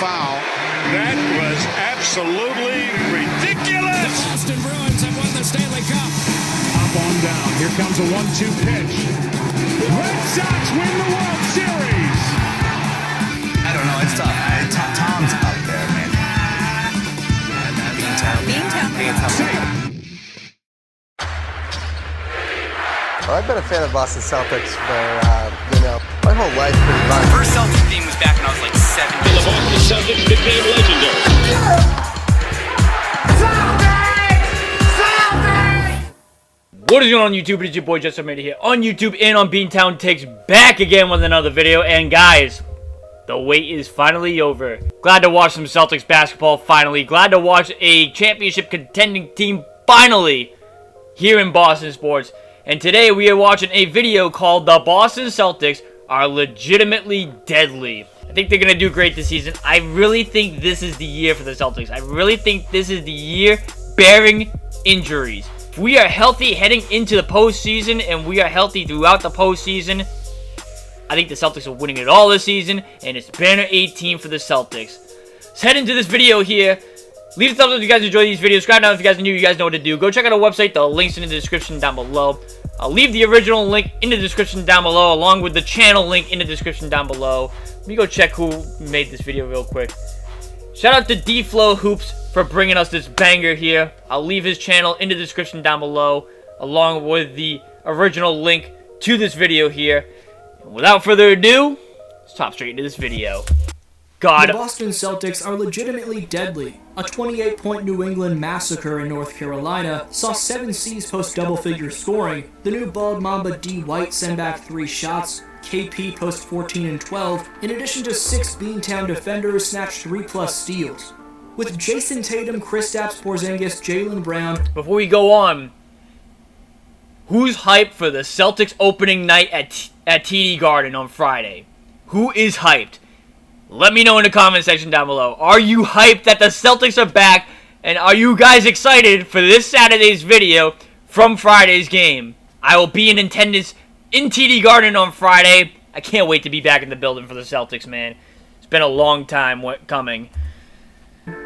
foul. That was absolutely ridiculous. The Boston Bruins have won the Stanley Cup. Up on down. Here comes a 1-2 pitch. Red Sox win the World Series. I don't know. It's tough. Tom's up there, man. Beantown. Well, I've been a fan of Boston Celtics for, my whole life pretty much. First Celtics game was back when I was like 7. The Boston Celtics became legendary. What is going on YouTube? It is your boy Justin Made here on YouTube and on Beantown Takes, back again with another video. And guys, the wait is finally over. Glad to watch some Celtics basketball finally. Glad to watch a championship contending team finally here in Boston sports. And today we are watching a video called The Boston Celtics Are Legitimately Deadly. I think they're going to do great this season. I really think this is the year for the Celtics. I really think this is the year bearing injuries. If we are healthy heading into the postseason and we are healthy throughout the postseason, I think the Celtics are winning it all this season, and it's banner 18 for the Celtics. Let's head into this video here. Leave a thumbs up if you guys enjoy these videos. Subscribe now if you guys are new. You guys know what to do. Go check out our website. The link's in the description down below. I'll leave the original link in the description down below, along with the channel link in the description down below. Let me go check who made this video real quick. Shout out to D-Flow Hoops for bringing us this banger here. I'll leave his channel in the description down below, along with the original link to this video here. And without further ado, let's hop straight into this video. God. The Boston Celtics are legitimately deadly. A 28-point New England massacre in North Carolina saw 7 C's post double-figure scoring. The new bald Mamba D. White send back 3 shots. KP post 14 and 12, in addition to 6 Beantown defenders snatched 3+ steals. With Jason Tatum, Kristaps Porzingis, Jaylen Brown. Before we go on, who's hyped for the Celtics opening night at TD Garden on Friday? Who is hyped? Let me know in the comment section down below. Are you hyped that the Celtics are back? And are you guys excited for this Saturday's video from Friday's game? I will be in attendance in TD Garden on Friday. I can't wait to be back in the building for the Celtics, man. It's been a long time coming.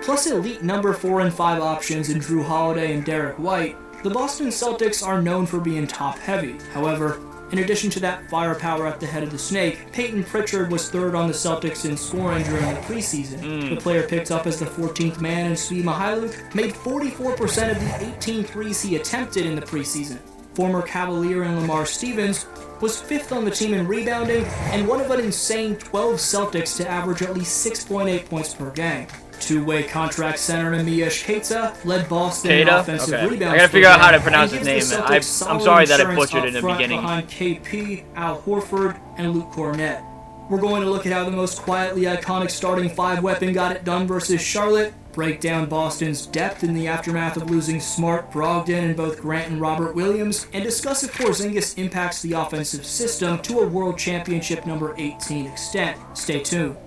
Plus elite number 4 and 5 options in Drew Holiday and Derek White, the Boston Celtics are known for being top-heavy. However, in addition to that firepower at the head of the snake, Peyton Pritchard was 3rd on the Celtics in scoring during the preseason. The player picked up as the 14th man, and Svi Mykhailiuk made 44% of the 18 threes he attempted in the preseason. Former Cavalier and Lamar Stevens was 5th on the team in rebounding and one of an insane 12 Celtics to average at least 6.8 points per game. Two-way contract center Nemish Keita led Boston in offensive rebounds. I gotta figure out how to pronounce his name. I'm sorry that I butchered it in the beginning. Behind KP, Al Horford, and Luke Cornett. We're going to look at how the most quietly iconic starting 5 weapon got it done versus Charlotte, break down Boston's depth in the aftermath of losing Smart, Brogdon, and both Grant and Robert Williams, and discuss if Porzingis impacts the offensive system to a World Championship number 18 extent. Stay tuned.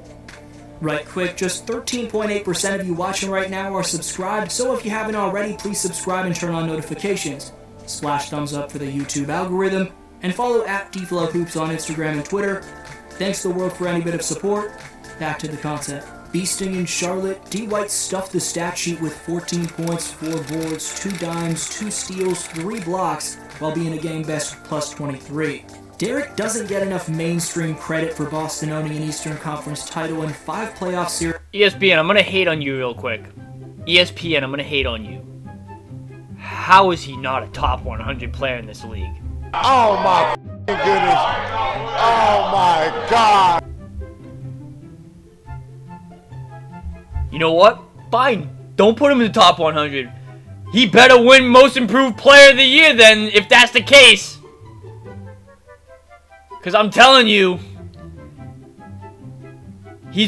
Right quick, just 13.8% of you watching right now are subscribed, so if you haven't already, please subscribe and turn on notifications. Splash thumbs up for the YouTube algorithm, and follow at DFlowHoops on Instagram and Twitter. Thanks to the world for any bit of support. Back to the content. Beasting in Charlotte, D. White stuffed the stat sheet with 14 points, 4 boards, 2 dimes, 2 steals, 3 blocks, while being a game best plus 23. Derek doesn't get enough mainstream credit for Boston owning an Eastern Conference title in 5 playoff series. ESPN, I'm gonna hate on you real quick. ESPN, I'm gonna hate on you. How is he not a top 100 player in this league? Oh my goodness. Oh my God. You know what? Fine. Don't put him in the top 100. He better win Most Improved Player of the Year then, if that's the case. Because I'm telling you, he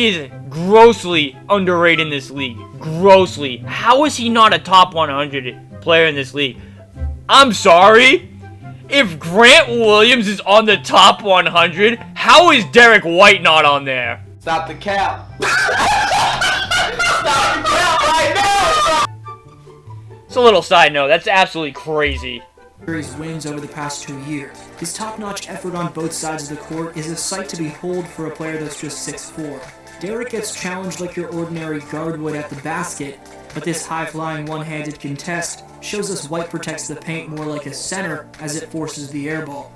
is grossly underrated in this league. Grossly. How is he not a top 100 player in this league? I'm sorry. If Grant Williams is on the top 100, how is Derek White not on there? Stop the cap. Stop the cap right now. It's a little side note. That's absolutely crazy. Series wins over the past 2 years. His top-notch effort on both sides of the court is a sight to behold for a player that's just 6'4". Derek gets challenged like your ordinary guard would at the basket, but this high-flying one-handed contest shows us White protects the paint more like a center as it forces the airball.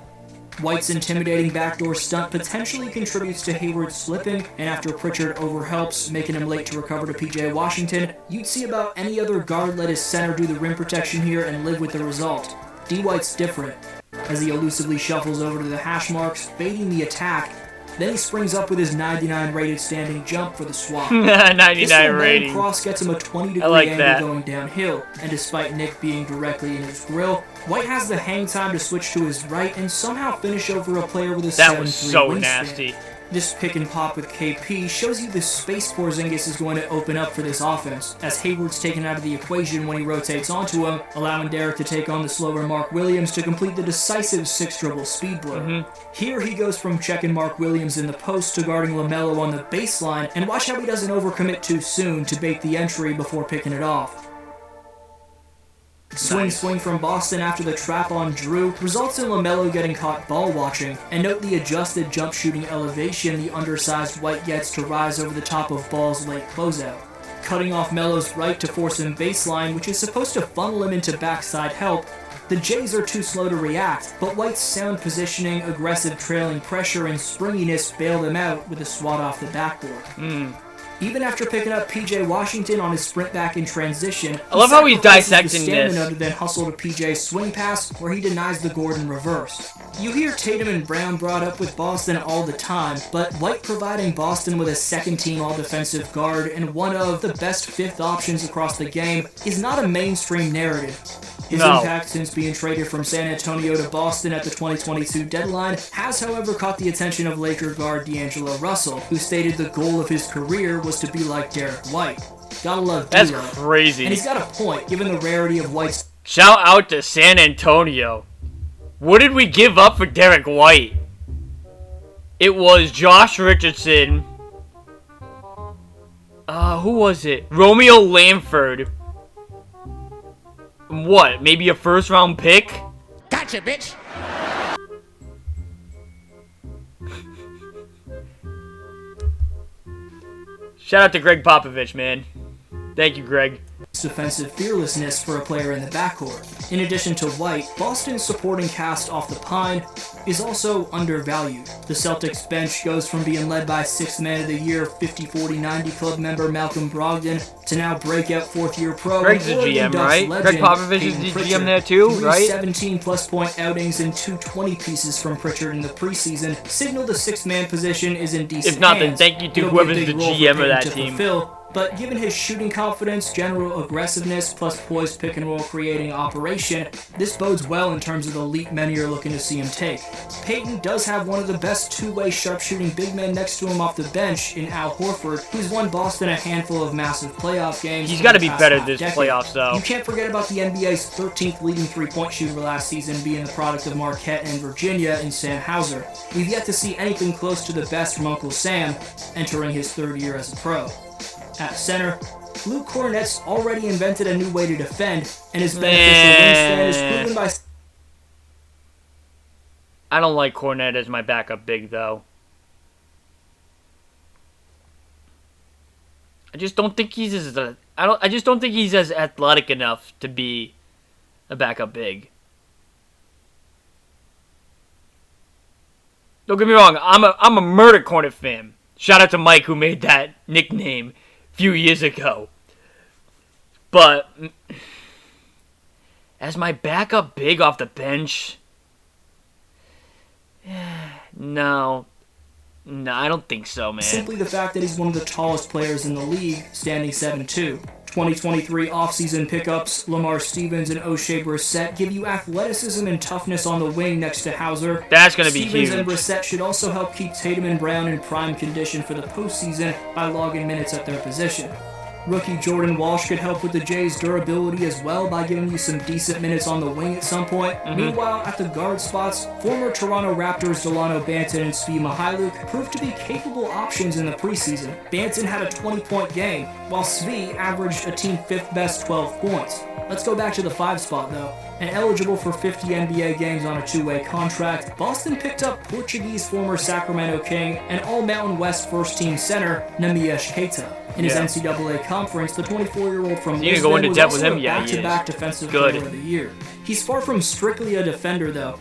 White's intimidating backdoor stunt potentially contributes to Hayward slipping, and after Pritchard overhelps, making him late to recover to PJ Washington, you'd see about any other guard let his center do the rim protection here and live with the result. D. White's different, as he elusively shuffles over to the hash marks, baiting the attack. Then he springs up with his 99 rated standing jump for the swap. 99 rating. Cross gets him a 20-degree angle that. going downhill, and despite Nick being directly in his grill, White has the hang time to switch to his right and somehow finish over a player with a 7-3 That was so wingspan. nasty. This pick and pop with KP shows you the space Porzingis is going to open up for this offense, as Hayward's taken out of the equation when he rotates onto him, allowing Derek to take on the slower Mark Williams to complete the decisive 6-dribble speed blow. Here he goes from checking Mark Williams in the post to guarding LaMelo on the baseline, and watch how he doesn't overcommit too soon to bait the entry before picking it off. Swing from Boston after the trap on Drew results in LaMelo getting caught ball watching, and note the adjusted jump shooting elevation the undersized White gets to rise over the top of Ball's late closeout. Cutting off Melo's right to force him baseline, which is supposed to funnel him into backside help, the Jays are too slow to react, but White's sound positioning, aggressive trailing pressure, and springiness bailed him out with a swat off the backboard. Even after picking up PJ Washington on his sprint back in transition, I love how he's dissecting this. this. Then hustle to PJ's swing pass, where he denies the Gordon reverse. You hear Tatum and Brown brought up with Boston all the time, but White providing Boston with a second-team all-defensive guard and one of the best fifth options across the game is not a mainstream narrative. His impact since being traded from San Antonio to Boston at the 2022 deadline has, however, caught the attention of Laker guard D'Angelo Russell, who stated the goal of his career was to be like Derek White. Gotta love That's D-Lo. crazy. And he's got a point, given the rarity of White's... Shout out to San Antonio. What did we give up for Derek White? It was Josh Richardson. Who was it? Romeo Lamford. What? Maybe a first-round pick? Gotcha, bitch. Shout out to Greg Popovich, man. Thank you, Greg. defensive fearlessness for a player in the backcourt. In addition to White, Boston's supporting cast off the pine is also undervalued. The Celtics bench goes from being led by 6th Man of the Year 50-40-90 club member Malcolm Brogdon to now breakout 4th-year pro. Greg's the GM, right? Greg Popovich is the GM there too, right? 17-plus point outings and 220 pieces from Pritchard in the preseason signal the 6th man position is in decent If not, then hands. thank you to It'll be a whoever's big the role for GM of him that to team. fulfill. But given his shooting confidence, general aggressiveness, plus poised pick-and-roll creating operation, this bodes well in terms of the leap many are looking to see him take. Peyton does have one of the best two-way sharpshooting big men next to him off the bench in Al Horford, who's won Boston a handful of massive playoff games. He's got to be better this this playoffs, though. You can't forget about the NBA's 13th leading three-point shooter last season being the product of Marquette and Virginia in Sam Hauser. We've yet to see anything close to the best from Uncle Sam, entering his 3rd year as a pro. At center, Luke Cornett's already invented a new way to defend, and his beneficial wingspan is proven by... I don't like Cornette as my backup big, though. I just don't think he's as I just don't think he's as athletic enough to be a backup big. Don't get me wrong, I'm a murder Cornet fan. Shout out to Mike who made that nickname a few years ago. But as my backup big off the bench, no, I don't think so, man. Simply the fact that he's one of the tallest players in the league, standing 7'2". 2023 offseason pickups, Lamar Stevens and O'Shea Brissett give you athleticism and toughness on the wing next to Hauser. That's going to be Stevens huge. and Brissett should also help keep Tatum and Brown in prime condition for the postseason by logging minutes at their position. Rookie Jordan Walsh could help with the Jays' durability as well by giving you some decent minutes on the wing at some point. Meanwhile, at the guard spots, former Toronto Raptors Delano Banton and Svi Mykhailiuk proved to be capable options in the preseason. Banton had a 20-point game, while Svi averaged a team 5th best 12 points. Let's go back to the 5 spot though. And eligible for 50 NBA games on a 2-way contract, Boston picked up Portuguese former Sacramento King and All-Mountain West first-team center Neemias Queta. In his NCAA conference, the 24-year-old from Lisbon was also a back-to-back Defensive Player of the Year. He's far from strictly a defender though.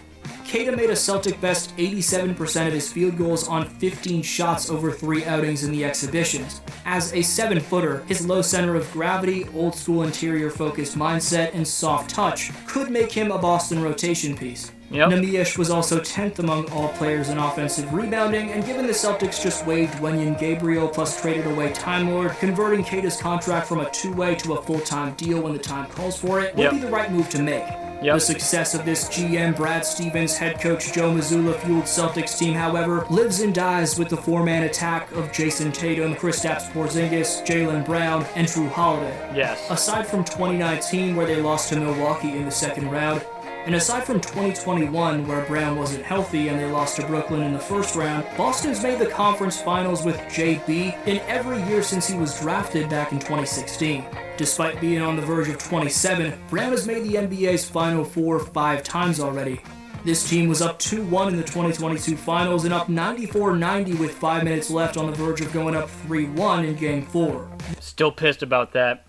Queta made a Celtic best 87% of his field goals on 15 shots over 3 outings in the exhibitions. As a 7-footer, his low center of gravity, old-school interior-focused mindset, and soft touch could make him a Boston rotation piece. Neemias was also 10th among all players in offensive rebounding, and given the Celtics just waived Wenyen Gabriel plus traded away Time Lord, converting Queta's contract from a 2-way to a full-time deal when the time calls for it would be the right move to make. The success of this GM Brad Stevens, head coach Joe Mazzulla-fueled Celtics team, however, lives and dies with the 4-man attack of Jason Tatum, Kristaps Porzingis, Jaylen Brown, and Drew Holiday. Aside from 2019, where they lost to Milwaukee in the second round, and aside from 2021, where Brown wasn't healthy and they lost to Brooklyn in the first round, Boston's made the conference finals with JB in every year since he was drafted back in 2016. Despite being on the verge of 27, Brown has made the NBA's Final Four 5 times already. This team was up 2-1 in the 2022 finals and up 94-90 with 5 minutes left on the verge of going up 3-1 in Game 4. Still pissed about that.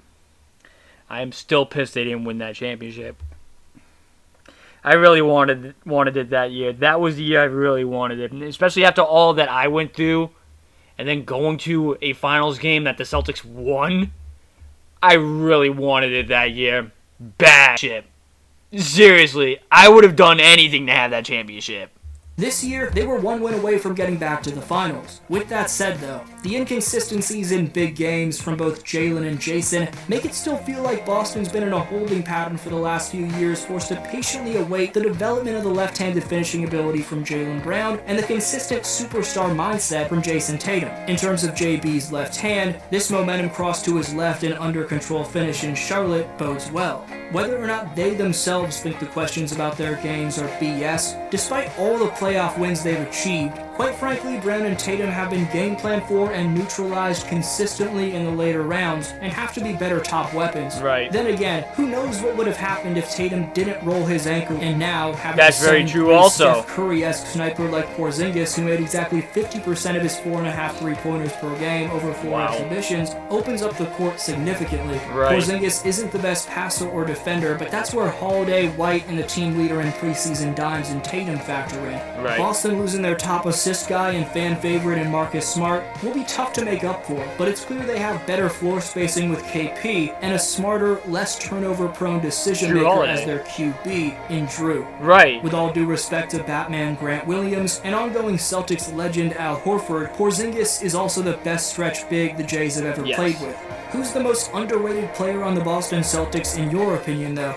I am still pissed they didn't win that championship. I really wanted it that year. That was the year I really wanted it. And especially after all that I went through and then going to a finals game that the Celtics won. I really wanted it that year. Bad shit. Seriously, I would have done anything to have that championship. This year, they were 1 win away from getting back to the finals. With that said though, the inconsistencies in big games from both Jaylen and Jason make it still feel like Boston's been in a holding pattern for the last few years, forced to patiently await the development of the left-handed finishing ability from Jaylen Brown and the consistent superstar mindset from Jason Tatum. In terms of JB's left hand, this momentum cross to his left and under-control finish in Charlotte bodes well. Whether or not they themselves think the questions about their games are BS, despite all the playoff wins they've achieved, quite frankly, Brown and Tatum have been game planned for and neutralized consistently in the later rounds and have to be better top weapons. Then again, who knows what would have happened if Tatum didn't roll his ankle and now having a very true also. Steph Curry-esque sniper like Porzingis, who made exactly 50% of his 4.5 3-pointers per game over 4 exhibitions, opens up the court significantly. Porzingis isn't the best passer or defender, but that's where Holiday, White, and the team leader in preseason dimes and Tatum factor in. Boston losing their top assist guy and fan favorite in Marcus Smart will be tough to make up for, but it's clear they have better floor spacing with KP and a smarter, less turnover-prone decision maker as their QB in Drew. With all due respect to Batman Grant Williams and ongoing Celtics legend Al Horford, Porzingis is also the best stretch big the Jays have ever played with. Who's the most underrated player on the Boston Celtics in your opinion, though?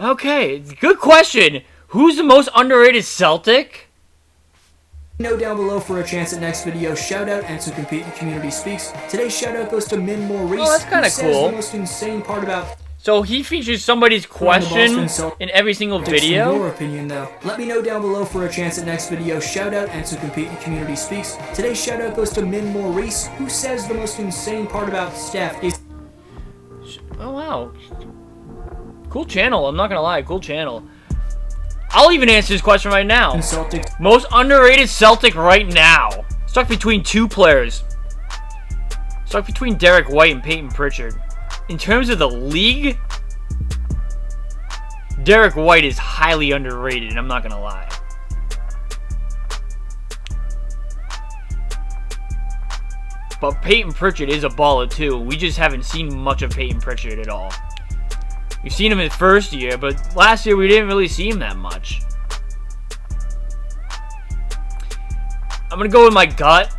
Okay, good question. Who's the most underrated Celtic? Know down below for a chance at next video shout out and to compete in Community Speaks. Today's shout out goes to Min Maurice. Oh, that's kind of cool. The most insane part about so he features somebody's question in every single video? In your opinion though. Let me know down below for a chance at next video shout out and to compete in Community Speaks. Today's shout out goes to Min Maurice, who says the most insane part about Steph is... Oh wow. Cool channel, I'm not gonna lie, cool channel. I'll even answer this question right now. Most underrated Celtic right now. Stuck between 2 players. Stuck between Derek White and Peyton Pritchard. In terms of the league, Derek White is highly underrated, and I'm not gonna lie. But Peyton Pritchard is a baller too. We just haven't seen much of Peyton Pritchard at all. We've seen him in his first year, but last year we didn't really see him that much. I'm going to go with my gut,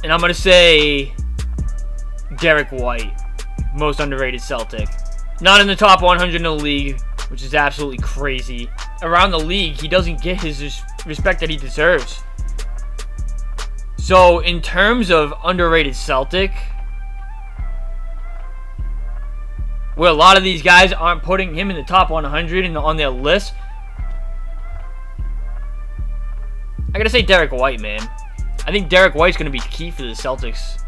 and I'm going to say Derek White, most underrated Celtic. Not in the top 100 in the league, which is absolutely crazy. Around the league, he doesn't get his respect that he deserves. So, in terms of underrated Celtic, where a lot of these guys aren't putting him in the top 100 and on their list. I gotta say Derek White, man. I think Derek White's gonna be key for the Celtics'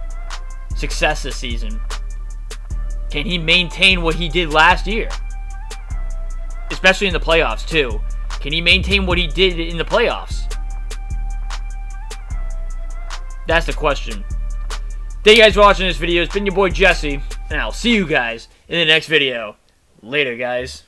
success this season. Can he maintain what he did last year? Especially in the playoffs, too. Can he maintain what he did in the playoffs? That's the question. Thank you guys for watching this video. It's been your boy Jesse, and I'll see you guys in the next video. Later, guys.